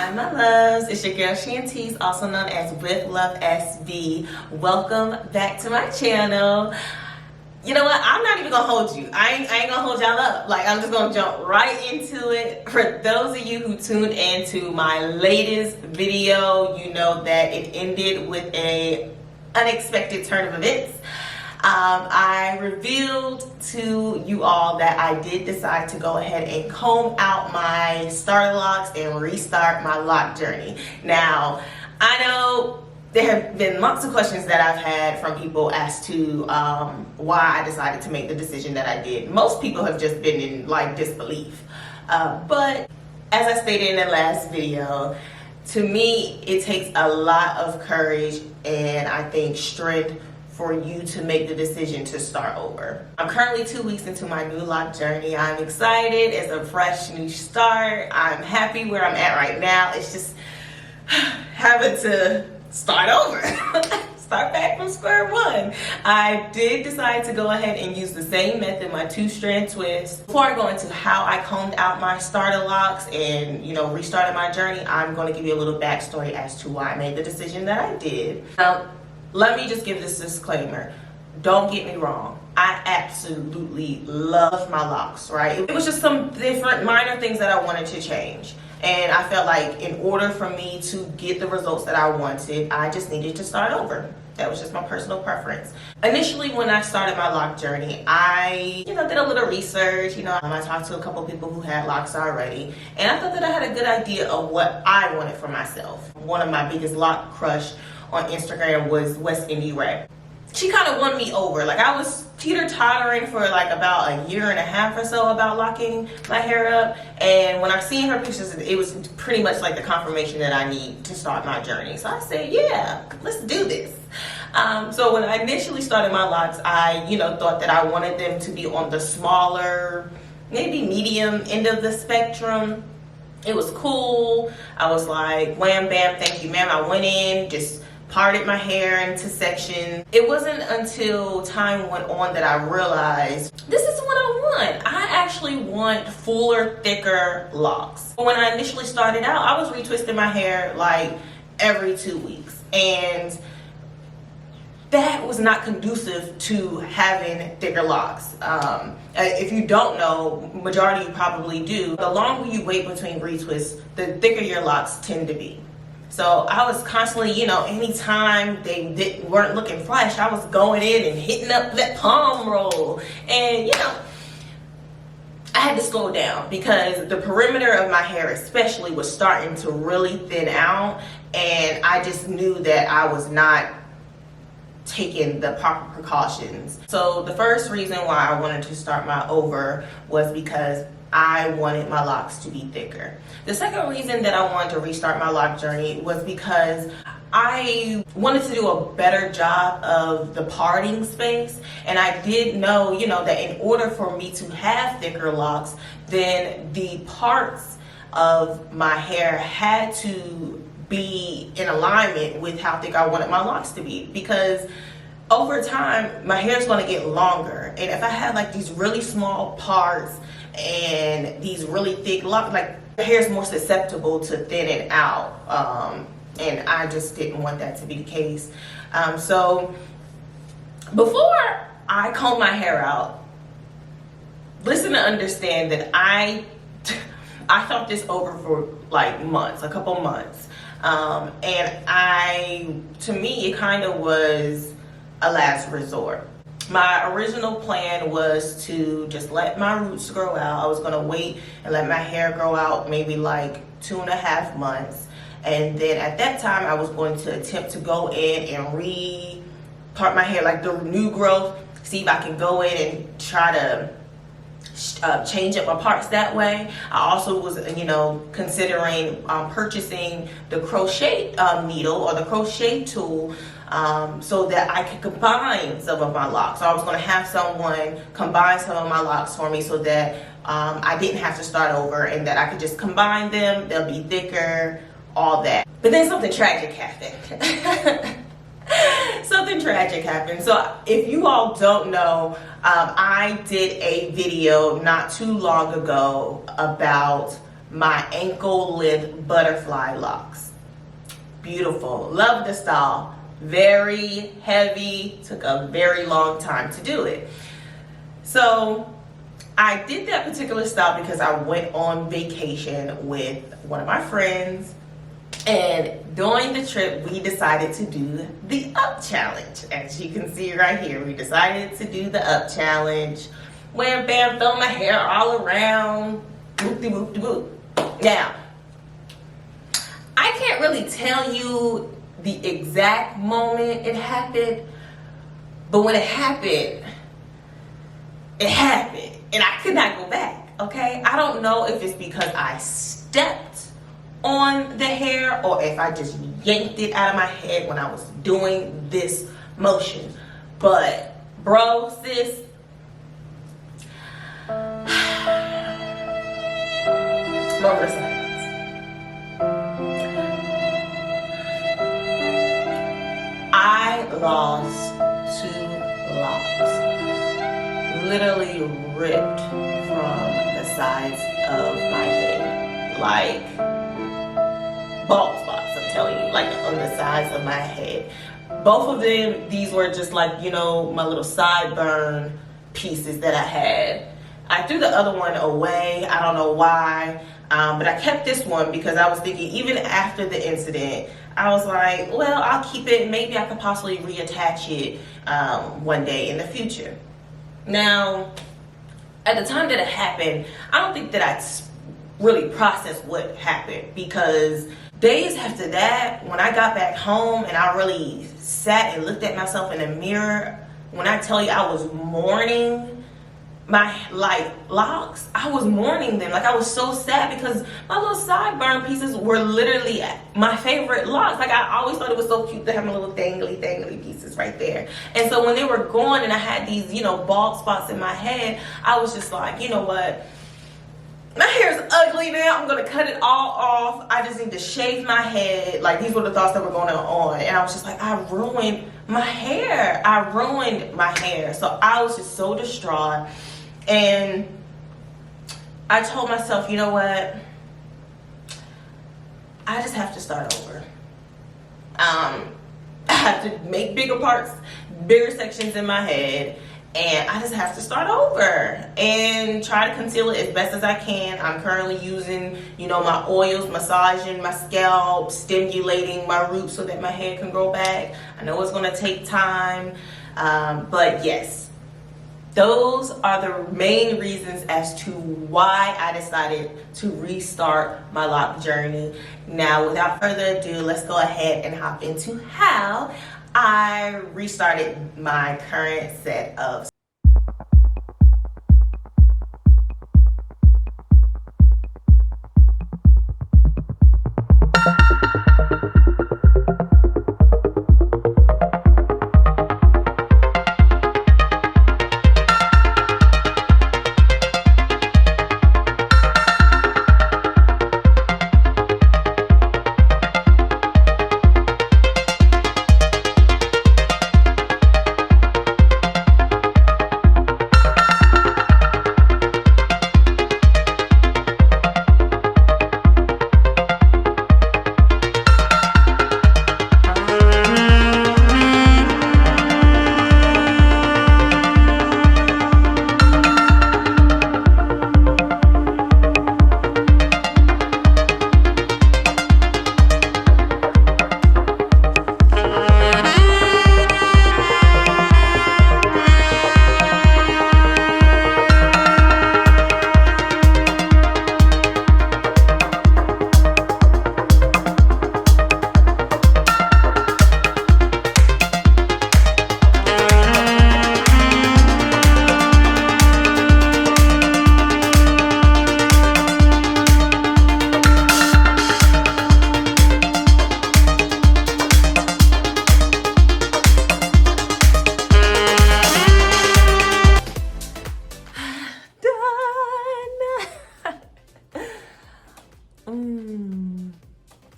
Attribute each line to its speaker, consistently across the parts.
Speaker 1: Hi my loves, it's your girl Shantes, also known as With Love SV. Welcome back to my channel. You know what, I'm not even gonna hold you. I ain't gonna hold y'all up. Like, I'm just gonna jump right into it. For those of you who tuned into my latest video, you know that it ended with a unexpected turn of events. I revealed to you all that I did decide to go ahead and comb out my starter locks and restart my lock journey. Now, I know there have been lots of questions that I've had from people as to why I decided to make the decision that I did. Most people have just been in like disbelief. But as I stated in the last video, to me, it takes a lot of courage and I think strength for you to make the decision to start over. I'm currently 2 weeks into my new lock journey. I'm excited. It's a fresh new start. I'm happy where I'm at right now. It's just having to start over. Start back from square one. I did decide to go ahead and use the same method, my 2-strand twist. Before I go into how I combed out my starter locks and, you know, restarted my journey, I'm going to give you a little backstory as to why I made the decision that I did. Now, let me just give this disclaimer. Don't get me wrong. I absolutely love my locks, right? It was just some different minor things that I wanted to change. And I felt like in order for me to get the results that I wanted, I just needed to start over. That was just my personal preference. Initially, when I started my lock journey, I, did a little research. I talked to a couple people who had locks already, and I thought that I had a good idea of what I wanted for myself. One of my biggest lock crush on Instagram was West Indie Rap. She kind of won me over. Like, I was teeter-tottering for like about a year and a half or so about locking my hair up, and when I seen her pictures, it was pretty much like the confirmation that I need to start my journey. So I said, yeah, let's do this. So when I initially started my locks, I thought that I wanted them to be on the smaller, maybe medium end of the spectrum. It was cool. I was like, wham bam, thank you ma'am. I went in, just parted my hair into sections. It wasn't until time went on that I realized this is what I want. I actually want fuller, thicker locks. When I initially started out, I was retwisting my hair like every 2 weeks, and that was not conducive to having thicker locks. If you don't know, majority of you probably do, the longer you wait between retwists, the thicker your locks tend to be. So I was constantly, anytime they weren't looking fresh, I was going in and hitting up that palm roll. And, I had to slow down because the perimeter of my hair especially was starting to really thin out. And I just knew that I was not taking the proper precautions. So the first reason why I wanted to start my over was because I wanted my locks to be thicker. The second reason that I wanted to restart my lock journey was because I wanted to do a better job of the parting space, and I did know, that in order for me to have thicker locks, then the parts of my hair had to be in alignment with how thick I wanted my locks to be, because over time my hair is going to get longer, and if I have like these really small parts and these really thick locks, like the hair is more susceptible to thinning out, and I just didn't want that to be the case. So before I comb my hair out, listen to understand that I thought this over for like months, a couple months, and to me it kind of was a last resort. My original plan was to just let my roots grow out. I was gonna wait and let my hair grow out maybe like 2.5 months. And then at that time, I was going to attempt to go in and re-part my hair, like the new growth, see if I can go in and try to change up my parts that way. I also was, considering purchasing the crochet needle or the crochet tool, so that I could combine some of my locks. So I was going to have someone combine some of my locks for me so that I didn't have to start over, and that I could just combine them, they'll be thicker, all that. But then something tragic happened. Something tragic happened. So if you all don't know, I did a video not too long ago about my ankle length butterfly locks. Beautiful, love the style. Very heavy, took a very long time to do it. So I did that particular style because I went on vacation with one of my friends, and during the trip we decided to do the up challenge. As you can see right here, we decided to do the up challenge. Wham bam, throw my hair all around, whoop de whoop de whoop. Now, I can't really tell you the exact moment it happened, but when it happened, and I could not go back, okay? I don't know if it's because I stepped on the hair or if I just yanked it out of my head when I was doing this motion. But bro, sis, moment of silence. I lost 2 locks. Literally ripped from the sides of my head. Like bald spots, I'm telling you, like on the sides of my head. Both of them, these were just like, you know, my little sideburn pieces that I had. I threw the other one away, I don't know why, but I kept this one because I was thinking, even after the incident, I was like, well, I'll keep it, maybe I could possibly reattach it one day in the future. Now, at the time that it happened, I don't think that I really processed what happened, because days after that, when I got back home and I really sat and looked at myself in the mirror, when I tell you I was mourning my locks, I was mourning them. Like, I was so sad because my little sideburn pieces were literally my favorite locks. Like, I always thought it was so cute to have my little dangly pieces right there. And so when they were gone and I had these, you know, bald spots in my head, I was just like, you know what? My hair is ugly now. I'm gonna cut it all off. I just need to shave my head. Like, these were the thoughts that were going on. And I was just like, I ruined my hair. I ruined my hair. So I was just so distraught. And I told myself, you know what? I just have to start over. I have to make bigger parts, bigger sections in my head, and I just have to start over and try to conceal it as best as I can. I'm currently using, you know, my oils, massaging my scalp, stimulating my roots so that my hair can grow back. I know it's going to take time, but yes. Those are the main reasons as to why I decided to restart my lock journey. Now, without further ado, let's go ahead and hop into how I restarted my current set of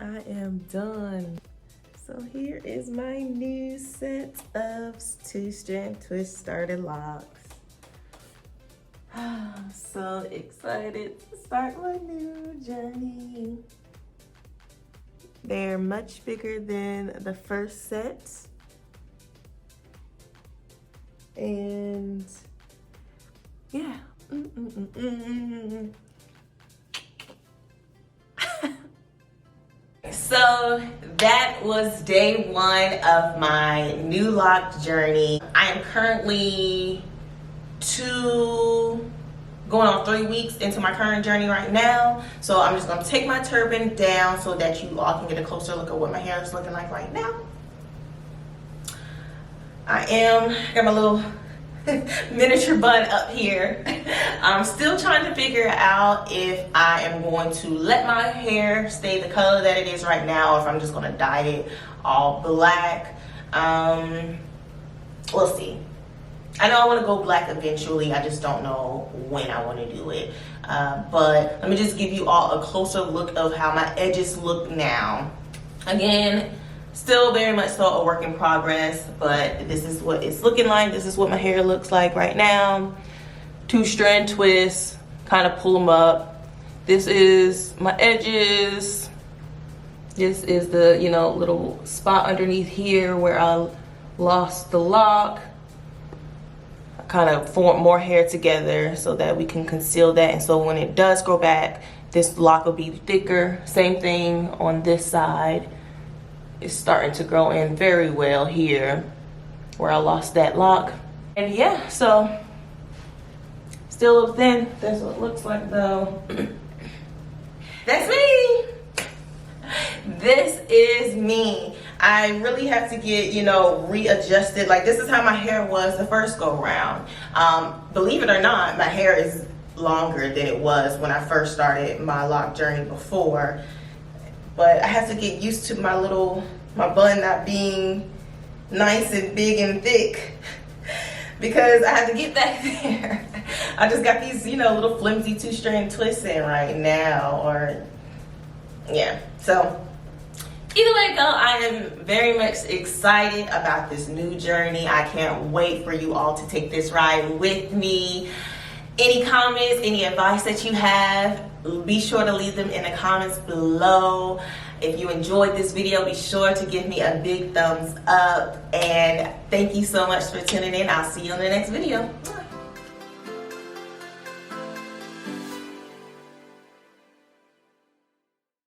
Speaker 1: I am done. So here is my new set of 2-strand twist starter locks. I'm so excited to start my new journey. They're much bigger than the first set. And yeah. So that was day one of my new lock journey. I am currently going on 3 weeks into my current journey right now. So I'm just gonna take my turban down so that you all can get a closer look at what my hair is looking like right now. Got my little miniature bun up here. I'm still trying to figure out if I am going to let my hair stay the color that it is right now, or if I'm just gonna dye it all black. We'll see. I know I want to go black eventually. I just don't know when I want to do it. But let me just give you all a closer look of how my edges look now. Again, still very much so a work in progress, but this is what it's looking like. This is what my hair looks like right now. 2 strand twists, kind of pull them up. This is my edges. This is the, you know, little spot underneath here where I lost the lock. Kind of form more hair together so that we can conceal that, and so when it does grow back, this lock will be thicker. Same thing on this side. It's starting to grow in very well here where I lost that lock. And yeah, so still a little thin. That's what it looks like though. That's me. This is me. I really have to get, you know, readjusted. Like, this is how my hair was the first go round. Believe it or not, my hair is longer than it was when I first started my lock journey before. But I have to get used to my bun not being nice and big and thick because I have to get back there. I just got these, you know, little flimsy 2-strand twists in right now, or yeah. So either way it go, I am very much excited about this new journey. I can't wait for you all to take this ride with me. Any comments, any advice that you have, be sure to leave them in the comments below. If you enjoyed this video, be sure to give me a big thumbs up. And thank you so much for tuning in. I'll see you in the next video.